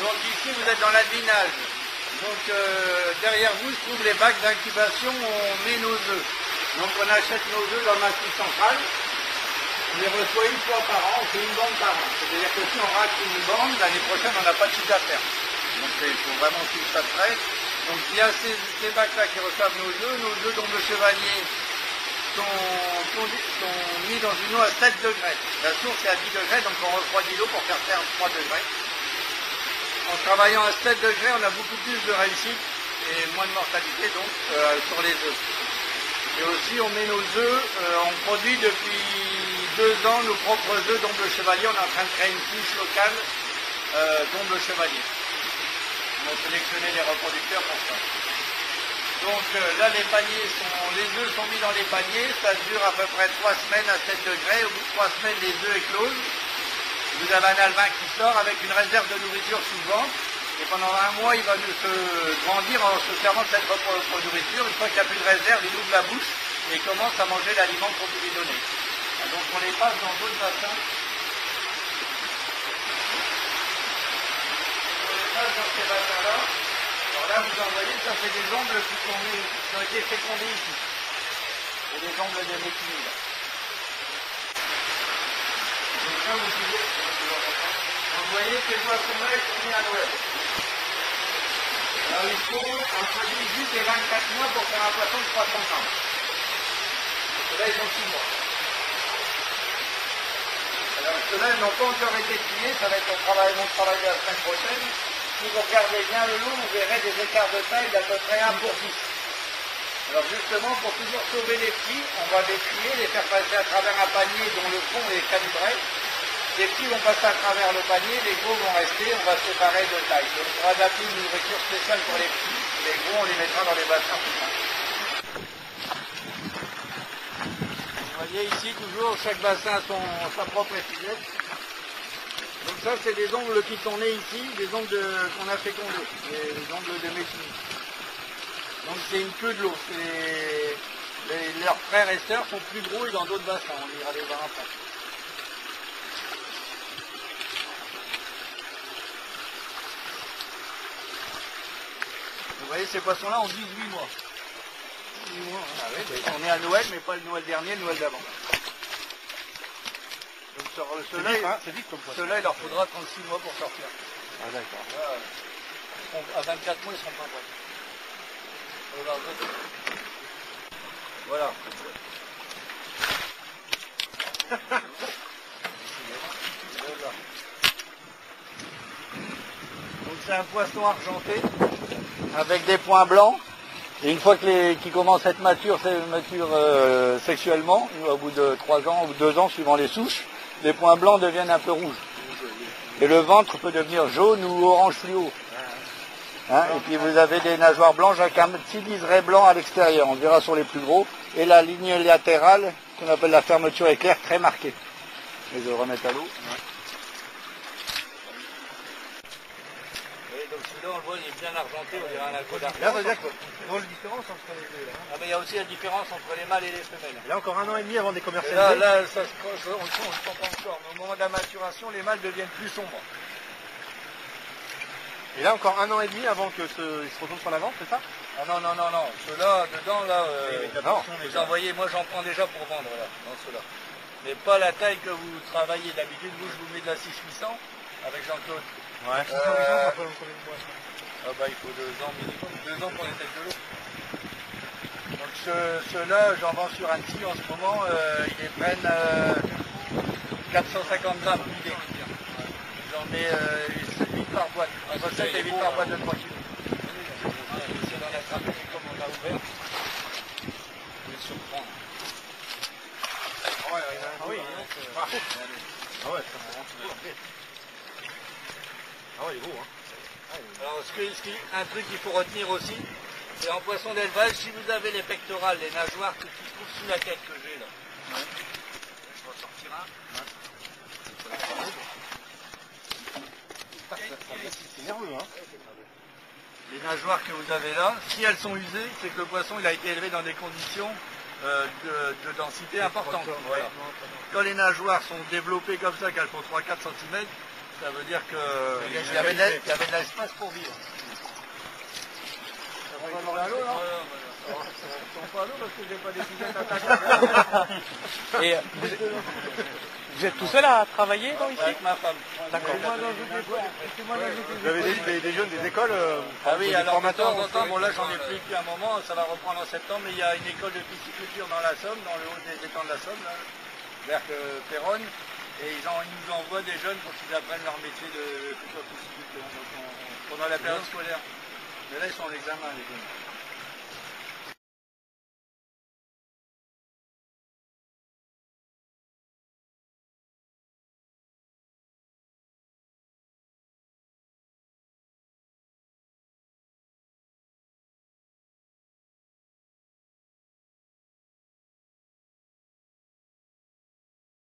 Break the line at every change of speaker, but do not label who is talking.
Donc ici vous êtes dans l'adminage. Donc derrière vous se trouvent les bacs d'incubation où on met nos œufs. Donc on achète nos œufs dans le massif central. On les reçoit une fois par an, on fait une bande par an. C'est-à-dire que si on rate une bande, l'année prochaine on n'a pas de chiffre d'affaires. Donc il faut vraiment suivre ça de près. Donc il y a ces bacs-là qui reçoivent nos œufs d'ombre chevalier sont mis dans une eau à 7 degrés. La source est à 10 degrés, donc on refroidit l'eau pour faire faire 3 degrés. En travaillant à 7 degrés, on a beaucoup plus de réussite et moins de mortalité donc sur les œufs. Et aussi on met nos œufs, on produit depuis 2 ans nos propres œufs d'ombre chevalier. On est en train de créer une couche locale d'ombre chevalier. On a sélectionné les reproducteurs pour ça. Donc là les œufs sont mis dans les paniers, ça dure à peu près 3 semaines à 7 degrés. Au bout de 3 semaines les œufs éclosent. Vous avez un alevin qui sort avec une réserve de nourriture sous le ventre. Et pendant un mois il va se grandir en se servant de cette propre nourriture. Une fois qu'il n'y a plus de réserve, il ouvre la bouche et commence à manger l'aliment qu'on peut lui donner. Donc on les passe dans d'autres bassins. On les passe dans ces bassins-là. Alors là, vous en voyez, ça c'est des ongles qui ont été fécondés ici. C'est des ongles de méthyline. Donc ça, vous voyez ces poissons-là, ils sont mis à Noël. Alors il faut entre 18 et 24 mois pour faire un poisson de 300 grammes. Et là, ils ont 6 mois. Alors ceux-là, ils n'ont pas encore été pliés, ça va être mon travail de la semaine prochaine. Si vous regardez bien le lot, vous verrez des écarts de taille d'à peu près 1 pour 10. Alors justement, pour toujours sauver les petits, on va les trier, les faire passer à travers un panier dont le fond est calibré. Les petits vont passer à travers le panier, les gros vont rester, on va séparer de taille. Donc on va adapter une nourriture spéciale pour les petits. Les gros, on les mettra dans les bassins plus grands. Vous voyez ici, toujours, chaque bassin a sa propre étiquette. Donc ça, c'est des ongles qui sont nés ici, des ongles qu'on a fécondés, les ongles de méthyline. Donc c'est une queue de l'eau. Leurs frères et sœurs sont plus gros et dans d'autres bassins, on ira les voir après. Vous voyez, ces poissons-là ont 18 mois. 18 mois, hein. Ah oui, ils sont nés à Noël, mais pas le Noël dernier, le Noël d'avant. Donc ceux-là, il leur faudra 36 mois pour sortir.
Ah d'accord.
À 24 mois, ils ne seront pas prêts. Voilà. Donc c'est un poisson argenté avec des points blancs. Et une fois qu'il commence à être mature sexuellement, au bout de 3 ans ou 2 ans, suivant les souches, les points blancs deviennent un peu rouges. Et le ventre peut devenir jaune ou orange fluo. Hein, et puis vous avez des nageoires blanches avec un petit liseré blanc à l'extérieur, on verra sur les plus gros. Et la ligne latérale, qu'on appelle la fermeture éclair, très marquée. Et je vais le remettre à l'eau. Donc celui-là, on le voit, il est bien argenté, on dirait un alcool d'argent.
Là, ça veut dire qu'on voit la différence entre les deux. Là.
Ah, mais il y a aussi la différence entre les mâles et les femelles.
Il y a encore 1 an et demi avant de les commercialiser.
Là, on ne le sent pas encore. Mais au moment de la maturation, les mâles deviennent plus sombres.
Et là, encore 1 an et demi avant qu'ils se retournent sur la vente, c'est ça?
Ah non. Ceux-là, dedans, là, non. Vous en voyez, moi j'en prends déjà pour vendre, là, dans ceux-là. Mais pas la taille que vous travaillez d'habitude. Vous, je vous mets de la 6800 avec Jean-Claude.
Ouais. 6800, ça fait combien de mois?
Ah bah, il faut 2 ans minimum. 2 ans pour les têtes de l'eau. Donc ceux-là, j'en vends sur Annecy en ce moment. Ils les prennent 450 grammes l'idée. J'en mets 8 par boîte, entre 7 et 8 par boîte de 3 kg. C'est dans la stratégie comme on a ouvert. Je vais surprendre.
Ah oui, ah ouais, ça me rend tout. Ah ouais, il est beau, hein.
Alors, un truc qu'il faut retenir aussi, c'est en poisson d'élevage, si vous avez les pectorales, les nageoires, tout ce qui se trouve sous la tête que j'ai là. Ouais. Je vais en sortir un.
C'est nerveux, hein.
Les nageoires que vous avez là, si elles sont usées, c'est que le poisson il a été élevé dans des conditions de densité importante. Voilà. Quand les nageoires sont développées comme ça, qu'elles font 3-4 cm,
Ça veut dire que...
Il y avait de l'espace pour vivre.
On va dans l'eau, non? Ils sont pas à l'eau parce que j'ai pas des pigeons à table.
Et vous êtes tout seul à travailler dans ici?
Avec ma femme.
D'accord.
Vous avez des jeunes des écoles
Ah oui, alors de
formateurs
temps en temps, bon là j'en ai plus depuis un moment, ça va reprendre en septembre, mais il y a une école de pisciculture dans la Somme, dans le haut des étangs de la Somme, là, vers Péronne, et ils nous envoient des jeunes pour qu'ils apprennent leur métier de futur pisciculteur pendant la période scolaire. Mais là ils sont en examen les jeunes.